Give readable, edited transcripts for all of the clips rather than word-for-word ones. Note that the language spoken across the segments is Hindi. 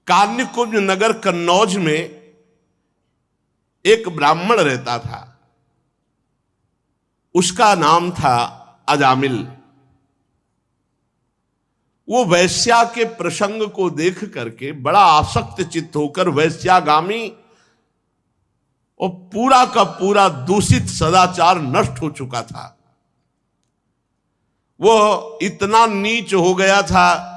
कान्यकुब्ज नगर कन्नौज में एक ब्राह्मण रहता था। उसका नाम था अजामिल। वो वैश्या के प्रसंग को देख करके बड़ा आसक्त चित्त होकर वैश्यागामी और पूरा का पूरा दूषित सदाचार नष्ट हो चुका था। वो इतना नीच हो गया था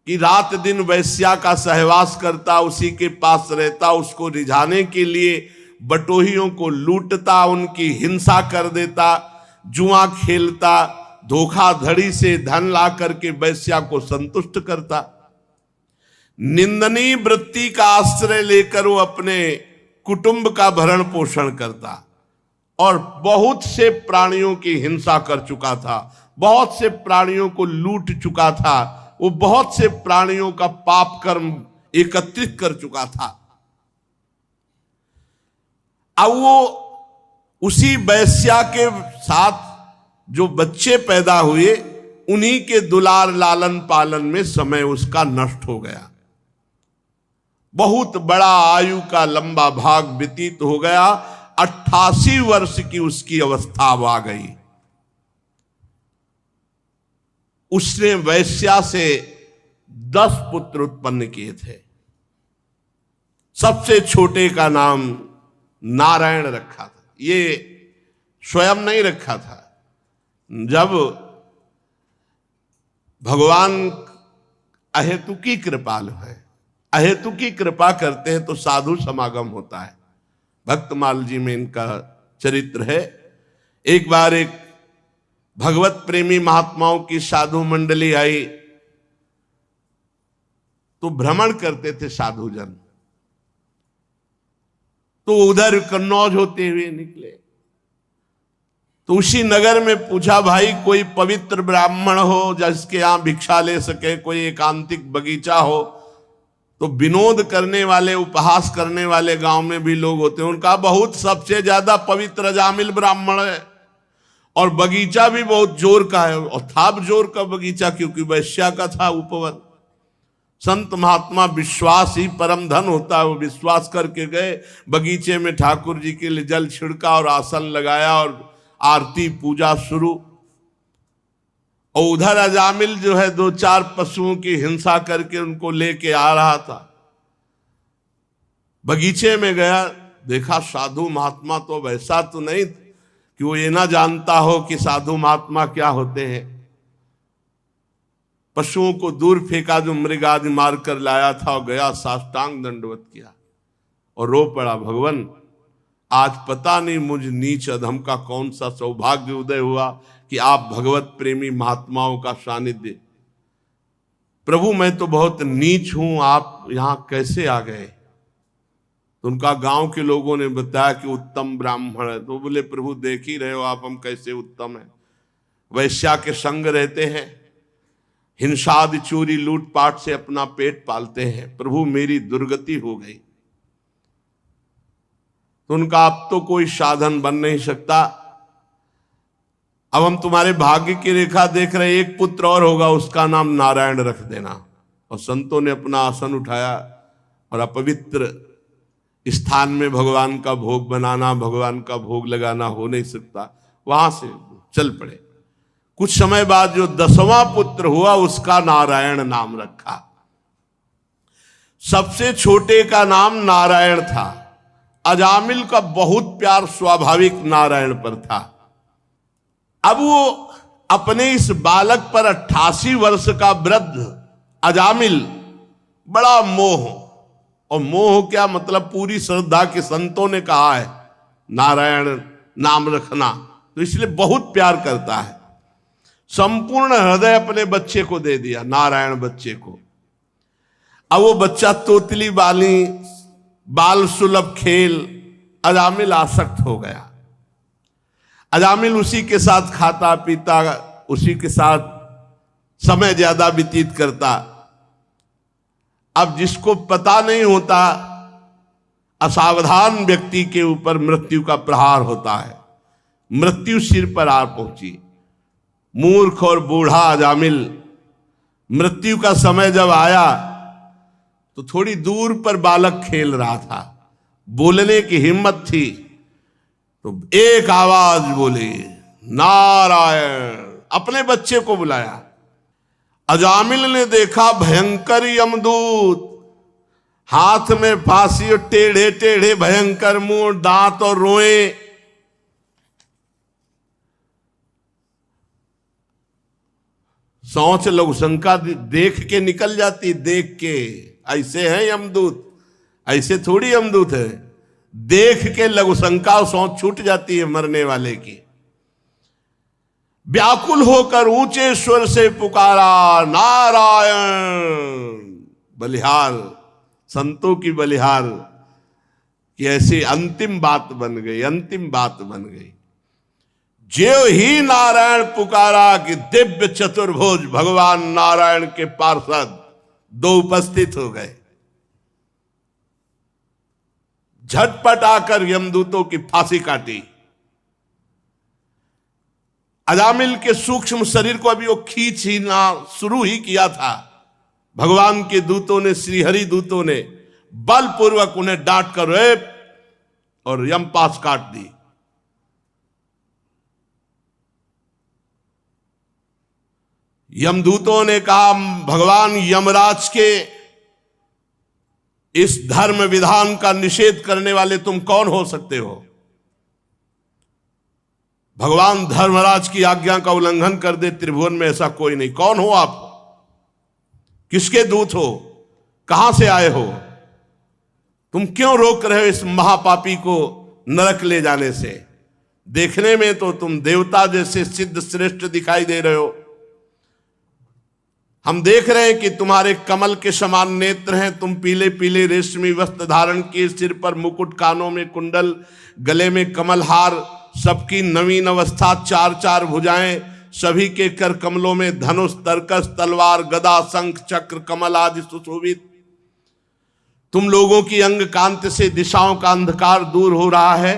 कि रात दिन वैश्या का सहवास करता, उसी के पास रहता, उसको रिझाने के लिए बटोहियों को लूटता, उनकी हिंसा कर देता, जुआ खेलता, धोखाधड़ी से धन ला करके वैश्या को संतुष्ट करता। निंदनीय वृत्ति का आश्रय लेकर वो अपने कुटुंब का भरण पोषण करता और बहुत से प्राणियों की हिंसा कर चुका था, बहुत से प्राणियों को लूट चुका था, वो बहुत से प्राणियों का पाप कर्म एकत्रित कर चुका था। अब वो उसी वैश्या के साथ जो बच्चे पैदा हुए, उन्हीं के दुलार लालन पालन में समय उसका नष्ट हो गया। बहुत बड़ा आयु का लंबा भाग व्यतीत हो गया। 88 वर्ष की उसकी अवस्था आ गई। उसने वैश्या से 10 पुत्र उत्पन्न किए थे। सबसे छोटे का नाम नारायण रखा था। ये स्वयं नहीं रखा था। जब भगवान अहेतुकी कृपालु है, अहेतुकी कृपा करते हैं तो साधु समागम होता है। भक्तमाल जी में इनका चरित्र है। एक बार एक भगवत प्रेमी महात्माओं की साधु मंडली आई तो भ्रमण करते थे साधुजन, तो उधर कन्नौज होते हुए निकले। तो उसी नगर में पूछा, भाई कोई पवित्र ब्राह्मण हो जिसके यहां भिक्षा ले सके, कोई एकांतिक बगीचा हो। तो विनोद करने वाले, उपहास करने वाले गांव में भी लोग होते हैं। उनका बहुत सबसे ज्यादा पवित्र अजामिल ब्राह्मण है और बगीचा भी बहुत जोर का है, और था जोर का बगीचा क्योंकि वैश्या का था उपवन। संत महात्मा विश्वास ही परम धन होता है। वो विश्वास करके गए, बगीचे में ठाकुर जी के लिए जल छिड़का और आसन लगाया और आरती पूजा शुरू। और उधर अजामिल जो है 2-4 पशुओं की हिंसा करके उनको लेके आ रहा था। बगीचे में गया, देखा साधु महात्मा तो वैसा तो नहीं कि वो ये ना जानता हो कि साधु महात्मा क्या होते हैं। पशुओं को दूर फेंका जो मृग आदि मार कर लाया था, और गया साष्टांग दंडवत किया और रो पड़ा, भगवान आज पता नहीं मुझ नीच अधम का कौन सा सौभाग्य उदय हुआ कि आप भगवत प्रेमी महात्माओं का सानिध्य। प्रभु मैं तो बहुत नीच हूं, आप यहां कैसे आ गए? तो उनका गांव के लोगों ने बताया कि उत्तम ब्राह्मण है। तो बोले, प्रभु देख ही रहे हो आप हम कैसे उत्तम हैं। वैश्या के संग रहते हैं, हिंसादि चोरी लूटपाट से अपना पेट पालते हैं। प्रभु मेरी दुर्गति हो गई। तो उनका अब तो कोई साधन बन नहीं सकता, अब हम तुम्हारे भाग्य की रेखा देख रहे, एक पुत्र और होगा, उसका नाम नारायण रख देना। और संतों ने अपना आसन उठाया और अपवित्र स्थान में भगवान का भोग बनाना, भगवान का भोग लगाना हो नहीं सकता, वहां से चल पड़े। कुछ समय बाद जो 10वां पुत्र हुआ उसका नारायण नाम रखा। सबसे छोटे का नाम नारायण था। अजामिल का बहुत प्यार स्वाभाविक नारायण पर था। अब वो अपने इस बालक पर 88 वर्ष का वृद्ध अजामिल बड़ा मोह, और मोह क्या मतलब, पूरी श्रद्धा के संतों ने कहा है नारायण नाम रखना, तो इसलिए बहुत प्यार करता है। संपूर्ण हृदय अपने बच्चे को दे दिया, नारायण बच्चे को। अब वो बच्चा तोतली बाली, बाल सुलभ खेल, अजामिल आसक्त हो गया। अजामिल उसी के साथ खाता पीता, उसी के साथ समय ज्यादा व्यतीत करता। अब जिसको पता नहीं होता, असावधान व्यक्ति के ऊपर मृत्यु का प्रहार होता है। मृत्यु सिर पर आ पहुंची। मूर्ख और बूढ़ा अजामिल, मृत्यु का समय जब आया तो थोड़ी दूर पर बालक खेल रहा था, बोलने की हिम्मत थी, तो एक आवाज बोली, नारायण। अपने बच्चे को बुलाया। अजामिल ने देखा भयंकर यमदूत, हाथ में फांसी और टेढ़े टेढ़े भयंकर मुंह, दांत और रोए। सोच लघु शंका देख के निकल जाती, देख के ऐसे है यमदूत, ऐसे थोड़ी यमदूत है। देख के लघु शंका सोच छूट जाती है मरने वाले की। व्याकुल होकर ऊंचे स्वर से पुकारा, नारायण। बलिहार, संतों की बलिहार कि ऐसी अंतिम बात बन गई, अंतिम बात बन गई। ज्यों ही नारायण पुकारा कि दिव्य चतुर्भुज भगवान नारायण के पार्षद दो उपस्थित हो गए। झटपट आकर यमदूतों की फांसी काटी। अजामिल के सूक्ष्म शरीर को अभी वो खींच ही ना शुरू ही किया था, भगवान के दूतों ने, श्रीहरि दूतों ने बलपूर्वक उन्हें डांट कर और यमपाश काट दी। यमदूतों ने कहा, भगवान यमराज के इस धर्म विधान का निषेध करने वाले तुम कौन हो सकते हो? भगवान धर्मराज की आज्ञा का उल्लंघन कर दे, त्रिभुवन में ऐसा कोई नहीं। कौन हो आप? किसके दूत हो? कहां से आए हो? तुम क्यों रोक रहे हो इस महापापी को नरक ले जाने से? देखने में तो तुम देवता जैसे सिद्ध श्रेष्ठ दिखाई दे रहे हो। हम देख रहे हैं कि तुम्हारे कमल के समान नेत्र हैं, तुम पीले पीले रेशमी वस्त्र धारण किए, सिर पर मुकुट, कानों में कुंडल, गले में कमल हार, सबकी नवीन अवस्था, चार चार भुजाएं, सभी के कर कमलों में धनुष, तरकस, तलवार, गदा, शंख, चक्र, कमल आदि सुशोभित। तुम लोगों की अंग कांति से दिशाओं का अंधकार दूर हो रहा है।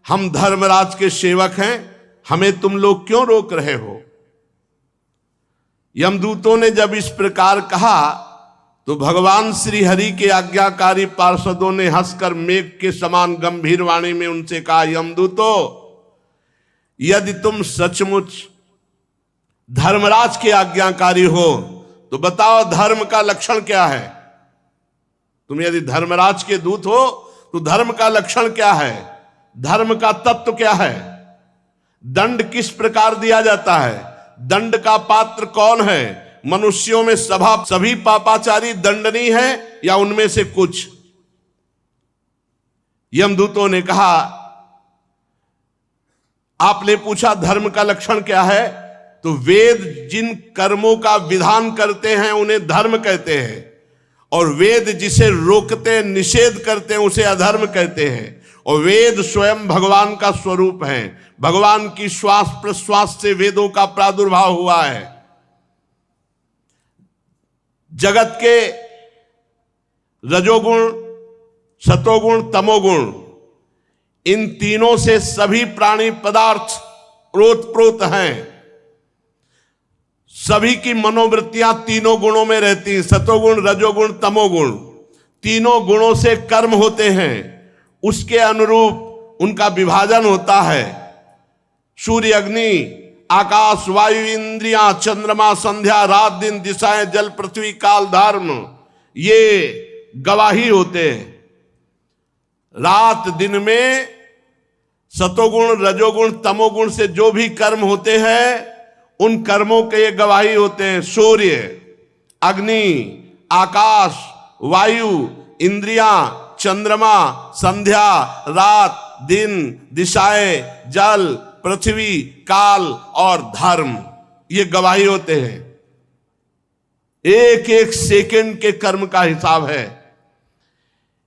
हम धर्मराज के सेवक हैं, हमें तुम लोग क्यों रोक रहे हो? यमदूतों ने जब इस प्रकार कहा तो भगवान श्री हरि के आज्ञाकारी पार्षदों ने हंसकर मेघ के समान गंभीर वाणी में उनसे कहा, यमदूतों, यदि तुम सचमुच धर्मराज के आज्ञाकारी हो तो बताओ धर्म का लक्षण क्या है? तुम यदि धर्मराज के दूत हो तो धर्म का लक्षण क्या है? धर्म का तत्व क्या है? दंड किस प्रकार दिया जाता है? दंड का पात्र कौन है? मनुष्यों में सभी पापाचारी दंडनीय है या उनमें से कुछ? यमदूतों ने कहा, आपने पूछा धर्म का लक्षण क्या है, तो वेद जिन कर्मों का विधान करते हैं उन्हें धर्म कहते हैं, और वेद जिसे रोकते निषेध करते हैं उसे अधर्म कहते हैं। और वेद स्वयं भगवान का स्वरूप है, भगवान की श्वास प्रश्वास से वेदों का प्रादुर्भाव हुआ है। जगत के रजोगुण, सतोगुण, तमोगुण, इन तीनों से सभी प्राणी पदार्थ ओतप्रोत हैं। सभी की मनोवृत्तियां तीनों गुणों में रहती हैं, सतोगुण, रजोगुण, तमोगुण। तीनों गुणों से कर्म होते हैं, उसके अनुरूप उनका विभाजन होता है। सूर्य, अग्नि, आकाश, वायु, इंद्रियां, चंद्रमा, संध्या, रात दिन, दिशाएं, जल, पृथ्वी, काल, धर्म, ये गवाही होते हैं। रात दिन में सतोगुण, रजोगुण, तमोगुण से जो भी कर्म होते हैं उन कर्मों के ये गवाही होते हैं। सूर्य, अग्नि, आकाश, वायु, इंद्रियां, चंद्रमा, संध्या, रात दिन, दिशाएं, जल, पृथ्वी, काल और धर्म, ये गवाही होते हैं। एक एक सेकंड के कर्म का हिसाब है।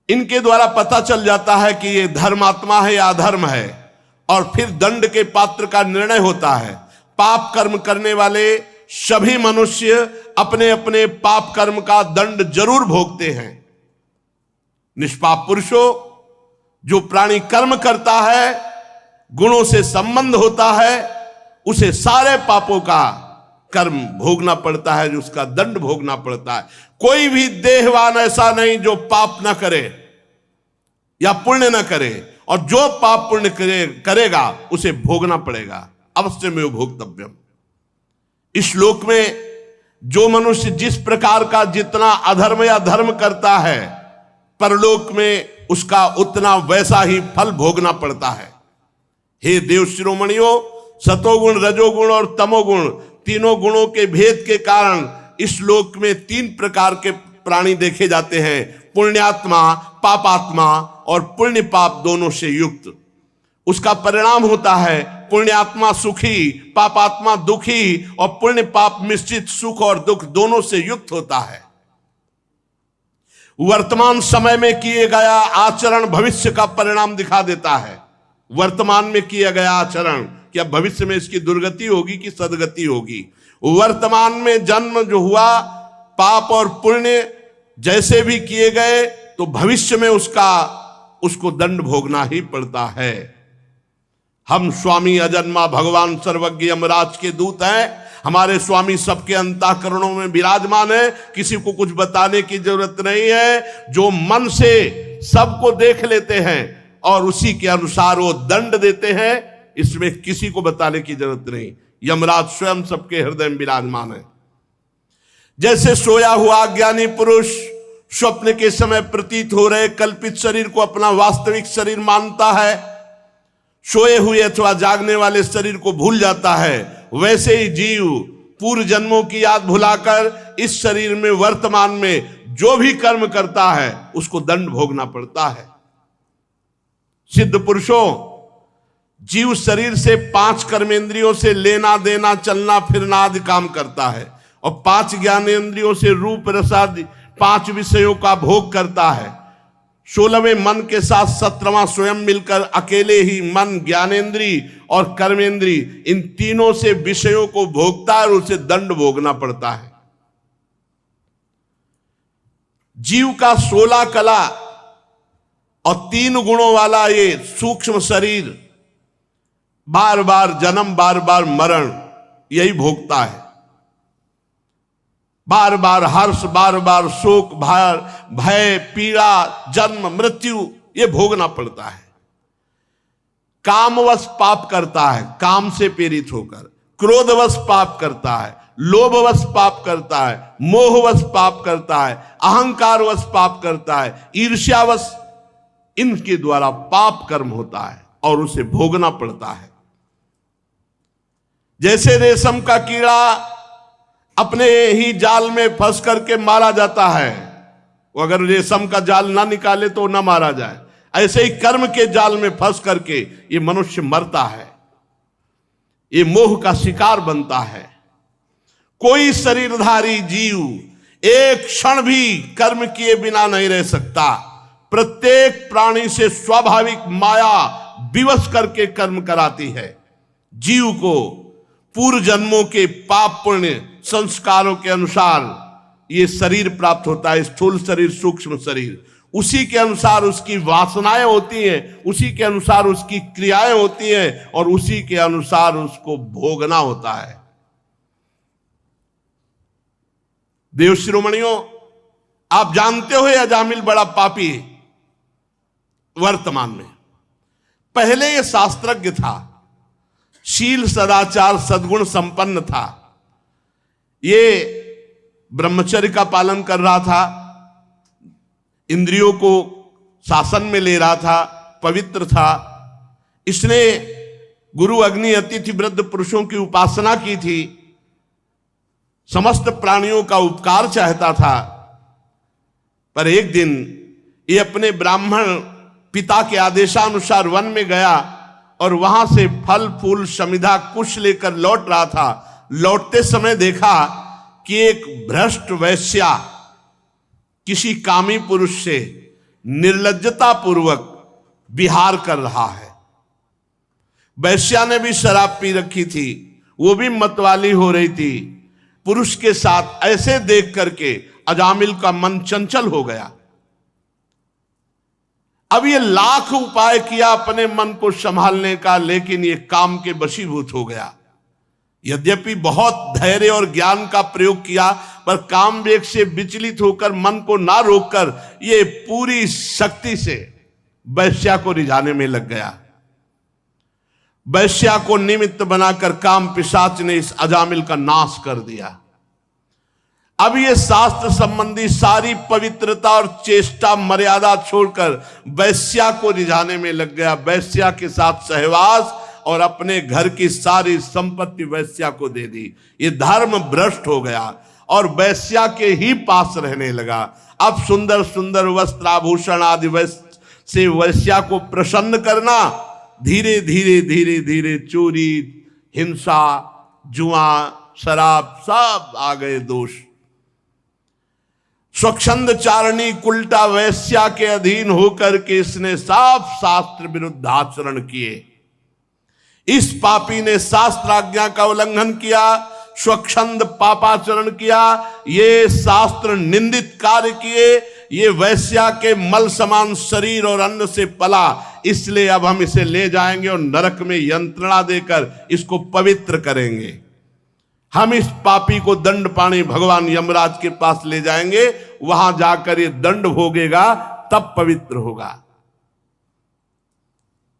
इनके द्वारा पता चल जाता है कि ये धर्मात्मा है या अधर्म है, और फिर दंड के पात्र का निर्णय होता है। पाप कर्म करने वाले सभी मनुष्य अपने अपने पाप कर्म का दंड जरूर भोगते हैं। निष्पाप पुरुषों, जो प्राणी कर्म करता है, गुणों से संबंध होता है, उसे सारे पापों का कर्म भोगना पड़ता है, जो उसका दंड भोगना पड़ता है। कोई भी देहवान ऐसा नहीं जो पाप ना करे या पुण्य ना करे, और जो पाप पुण्य करेगा उसे भोगना पड़ेगा, अवश्य में भोक्तव्यम। इस श्लोक में जो मनुष्य जिस प्रकार का जितना अधर्म या धर्म करता है, परलोक में उसका उतना वैसा ही फल भोगना पड़ता है। हे देव शिरोमणियों, सतोगुण, रजोगुण और तमोगुण, तीनों गुणों के भेद के कारण इस लोक में 3 प्रकार के प्राणी देखे जाते हैं, पुण्यात्मा, पापात्मा और पुण्य पाप दोनों से युक्त। उसका परिणाम होता है पुण्यात्मा सुखी, पापात्मा दुखी, और पुण्य पाप मिश्रित सुख और दुख दोनों से युक्त होता है। वर्तमान समय में किए गया आचरण भविष्य का परिणाम दिखा देता है। वर्तमान में किया गया आचरण क्या भविष्य में इसकी दुर्गति होगी कि सदगति होगी। वर्तमान में जन्म जो हुआ, पाप और पुण्य जैसे भी किए गए, तो भविष्य में उसको दंड भोगना ही पड़ता है। हम स्वामी अजन्मा भगवान सर्वज्ञ यमराज के दूत हैं। हमारे स्वामी सबके अंतःकरणों में विराजमान है, किसी को कुछ बताने की जरूरत नहीं है। जो मन से सबको देख लेते हैं और उसी के अनुसार वो दंड देते हैं, इसमें किसी को बताने की जरूरत नहीं। यमराज स्वयं सबके हृदय में विराजमान है। जैसे सोया हुआ ज्ञानी पुरुष स्वप्न के समय प्रतीत हो रहे कल्पित शरीर को अपना वास्तविक शरीर मानता है, सोए हुए अथवा जागने वाले शरीर को भूल जाता है, वैसे ही जीव पूर्व जन्मों की याद भुलाकर इस शरीर में वर्तमान में जो भी कर्म करता है उसको दंड भोगना पड़ता है। सिद्ध पुरुषों, जीव शरीर से 5 कर्मेंद्रियों से लेना देना, चलना फिरना आदि काम करता है, और 5 ज्ञानेंद्रियों से रूप रसादि 5 विषयों का भोग करता है। 16वें मन के साथ 17वां स्वयं मिलकर अकेले ही मन, ज्ञानेंद्री और कर्मेंद्री, इन तीनों से विषयों को भोगता है और उसे दंड भोगना पड़ता है। जीव का 16 कला और 3 गुणों वाला ये सूक्ष्म शरीर बार बार जन्म, बार बार मरण यही भोगता है। बार बार हर्ष, बार बार शोक, भय, पीड़ा, जन्म, मृत्यु ये भोगना पड़ता है। कामवश पाप करता है, काम से प्रेरित होकर, क्रोधवश पाप करता है, लोभवश पाप करता है, मोहवश पाप करता है, अहंकारवश पाप करता है, ईर्ष्यावश, इनके द्वारा पाप कर्म होता है और उसे भोगना पड़ता है। जैसे रेशम का कीड़ा अपने ही जाल में फंस करके मारा जाता है, वो अगर रेशम का जाल ना निकाले तो ना मारा जाए, ऐसे ही कर्म के जाल में फंस करके ये मनुष्य मरता है, ये मोह का शिकार बनता है। कोई शरीरधारी जीव एक क्षण भी कर्म किए बिना नहीं रह सकता। प्रत्येक प्राणी से स्वाभाविक माया विवश करके कर्म कराती है। जीव को पूर्व जन्मों के पाप पुण्य संस्कारों के अनुसार ये शरीर प्राप्त होता है, स्थूल शरीर, सूक्ष्म शरीर। उसी के अनुसार उसकी वासनाएं होती हैं, उसी के अनुसार उसकी क्रियाएं होती हैं, और उसी के अनुसार उसको भोगना होता है। देव शिरोमणियों, आप जानते हो अजामिल बड़ा पापी है वर्तमान में। पहले ये शास्त्रज्ञ था, शील सदाचार सद्गुण संपन्न था, ये ब्रह्मचर्य का पालन कर रहा था, इंद्रियों को शासन में ले रहा था, पवित्र था। इसने गुरु अग्नि अतिथि वृद्ध पुरुषों की उपासना की थी, समस्त प्राणियों का उपकार चाहता था। पर एक दिन ये अपने ब्राह्मण पिता के आदेशानुसार वन में गया और वहां से फल फूल समिधा कुश लेकर लौट रहा था। लौटते समय देखा कि एक भ्रष्ट वैश्या किसी कामी पुरुष से निर्लज्जता पूर्वक विहार कर रहा है। वैश्या ने भी शराब पी रखी थी, वो भी मतवाली हो रही थी। पुरुष के साथ ऐसे देख करके अजामिल का मन चंचल हो गया। अब ये लाख उपाय किया अपने मन को संभालने का, लेकिन ये काम के वशीभूत हो गया। यद्यपि बहुत धैर्य और ज्ञान का प्रयोग किया, पर काम वेग से विचलित होकर मन को ना रोककर ये पूरी शक्ति से वैश्या को रिझाने में लग गया। वैश्या को निमित्त बनाकर काम पिशाच ने इस अजामिल का नाश कर दिया। अब ये शास्त्र संबंधी सारी पवित्रता और चेष्टा मर्यादा छोड़कर वैश्या को रिझाने में लग गया। वैश्या के साथ सहवास और अपने घर की सारी संपत्ति वैश्या को दे दी। ये धर्म भ्रष्ट हो गया और वैश्या के ही पास रहने लगा। अब सुंदर सुंदर वस्त्र आभूषण आदि से वैश्या को प्रसन्न करना, धीरे धीरे धीरे धीरे चोरी, हिंसा, जुआ, शराब सब आ गए दोष। स्वच्छंद चारणी कुलटा वैश्या के अधीन होकर के इसने साफ शास्त्र विरुद्ध आचरण किए। इस पापी ने शास्त्राज्ञा का उल्लंघन किया, स्वच्छंद पापाचरण किया, ये शास्त्र निंदित कार्य किए। ये वैश्या के मल समान शरीर और अन्न से पला, इसलिए अब हम इसे ले जाएंगे और नरक में यंत्रणा देकर इसको पवित्र करेंगे। हम इस पापी को दंड पाने भगवान यमराज के पास ले जाएंगे, वहां जाकर ये दंड भोगेगा, तब पवित्र होगा।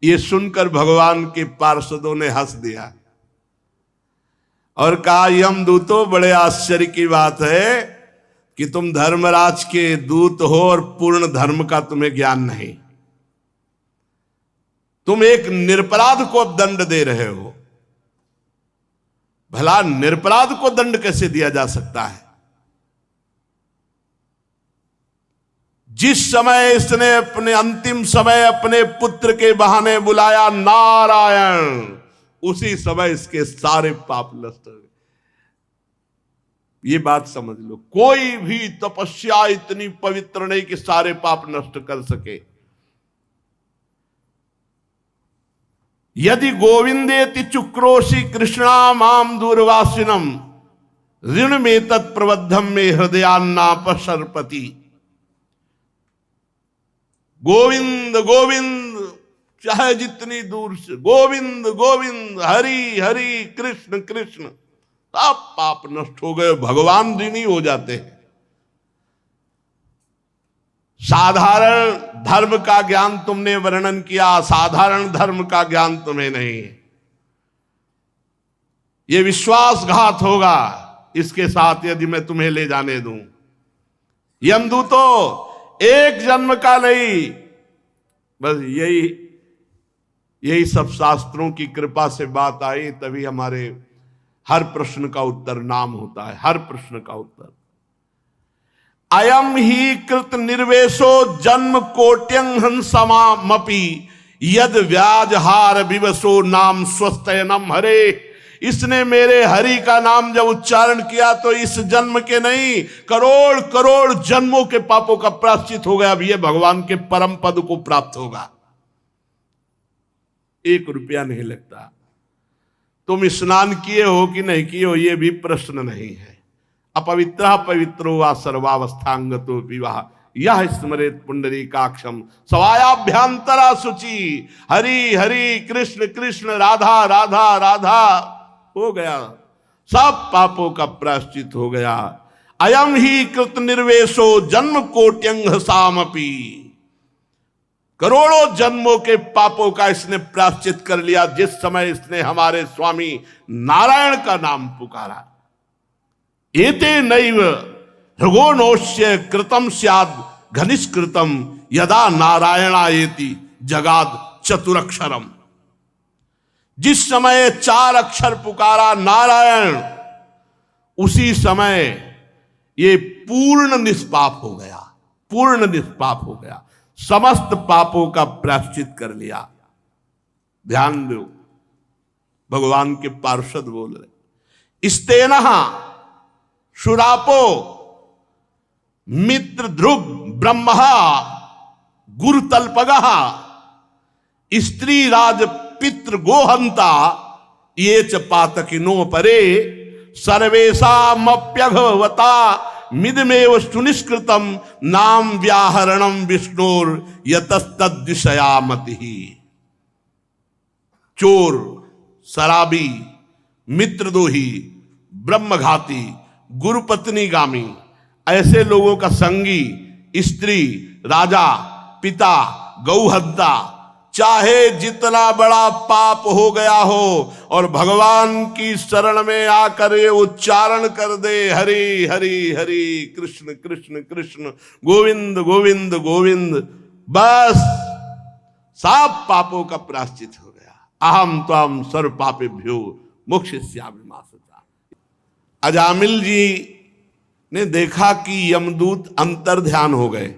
ये सुनकर भगवान के पार्षदों ने हंस दिया और कहा, यमदूतों, बड़े आश्चर्य की बात है कि तुम धर्मराज के दूत हो और पूर्ण धर्म का तुम्हें ज्ञान नहीं। तुम एक निरपराध को अब दंड दे रहे हो। भला निरपराध को दंड कैसे दिया जा सकता है? जिस समय इसने अपने अंतिम समय अपने पुत्र के बहाने बुलाया नारायण, उसी समय इसके सारे पाप नष्ट हो गए। ये बात समझ लो, कोई भी तपस्या इतनी पवित्र नहीं कि सारे पाप नष्ट कर सके। यदि गोविंदेति चुक्रोशी कृष्णा माम दूरवासिनम ऋण में तत्प्रबद्धम में हृदयान्नापसर्पति। गोविंद गोविंद, चाहे जितनी दूर से गोविंद गोविंद, हरि हरि, कृष्ण कृष्ण, सब पाप नष्ट हो गए, भगवान ऋणी हो जाते हैं। साधारण धर्म का ज्ञान तुमने वर्णन किया, साधारण धर्म का ज्ञान तुम्हें नहीं। ये विश्वासघात होगा इसके साथ यदि मैं तुम्हें ले जाने दूं। यमदूतों, एक जन्म का नहीं, बस यही सब शास्त्रों की कृपा से बात आई, तभी हमारे हर प्रश्न का उत्तर नाम होता है। हर प्रश्न का उत्तर अयम ही कृत निर्वेशो जन्म कोट्यं हंसमामपि यद व्याजहार विवशो नाम स्वस्तयनम हरे। इसने मेरे हरि का नाम जब उच्चारण किया तो इस जन्म के नहीं, करोड़ करोड़ जन्मों के पापों का प्रायश्चित हो गया। अब ये भगवान के परम पद को प्राप्त होगा, 1 रुपया नहीं लगता। तुम स्नान किए हो कि नहीं किए हो ये भी प्रश्न नहीं है। अपवित्र पवित्रो वा सर्वावस्थांगतो विवाह यह स्मरेत पुंडरीकाक्षम सवायाभ्यंतरा शुचि। हरि हरि, कृष्ण कृष्ण, राधा राधा राधा, हो गया, सब पापों का प्रायश्चित हो गया। अयम ही कृत निर्वेशो जन्म कोट्यंग सामपि, करोड़ों जन्मों के पापों का इसने प्रायश्चित कर लिया जिस समय इसने हमारे स्वामी नारायण का नाम पुकारा। एते नैव हृगोनोष्य कृतम स्याद घनिष्कृतम यदा नारायणायेति जगाद चतुरक्षरम। जिस समय 4 अक्षर पुकारा नारायण, उसी समय ये पूर्ण निष्पाप हो गया, पूर्ण निष्पाप हो गया, समस्त पापों का प्रायश्चित कर लिया। ध्यान दो, भगवान के पार्षद बोल रहे, स्तेनः शुरापो मित्र ध्रुव ब्रह्म गुरुतल्पगः स्त्री राज पितृ गोहंता ये च पातकिनो परे सर्वेशामप्यघवता मिदमेव सुनिष्कृतम नाम व्याहरणम विष्णुर यतस्तद्विषयामति। चोर, शराबी, मित्रद्रोही, ब्रह्मघाती, गुरुपत्नीगामी, ऐसे लोगों का संगी, स्त्री, राजा, पिता, गौहत्या, चाहे जितना बड़ा पाप हो गया हो और भगवान की शरण में आकर ये उच्चारण कर दे, हरि हरि हरि कृष्ण कृष्ण कृष्ण गोविंद गोविंद गोविंद, बस सब पापों का प्रायश्चित हो गया। अहम त्वं सर्व पापेभ्यो मोक्षयिष्यामि मा शुचः। अजामिल जी ने देखा कि यमदूत अंतर ध्यान हो गए,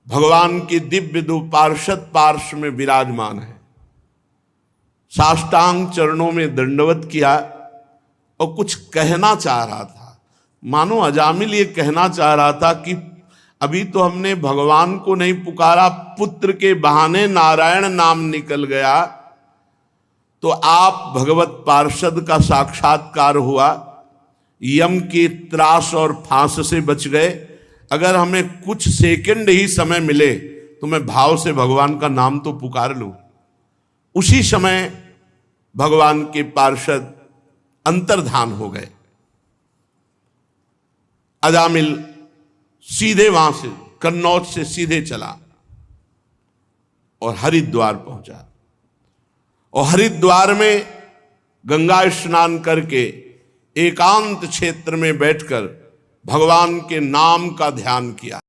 भगवान की दिव्य दो पार्षद पार्श्व में विराजमान है, साष्टांग चरणों में दंडवत किया और कुछ कहना चाह रहा था। मानो अजामिल ये कहना चाह रहा था कि अभी तो हमने भगवान को नहीं पुकारा, पुत्र के बहाने नारायण नाम निकल गया, तो आप भगवत पार्षद का साक्षात्कार हुआ, यम के त्रास और फांस से बच गए। अगर हमें कुछ सेकंड ही समय मिले तो मैं भाव से भगवान का नाम तो पुकार लूं। उसी समय भगवान के पार्षद अंतर्धान हो गए। अजामिल सीधे वहां से कन्नौज से सीधे चला और हरिद्वार पहुंचा, और हरिद्वार में गंगा स्नान करके एकांत क्षेत्र में बैठकर भगवान के नाम का ध्यान किया।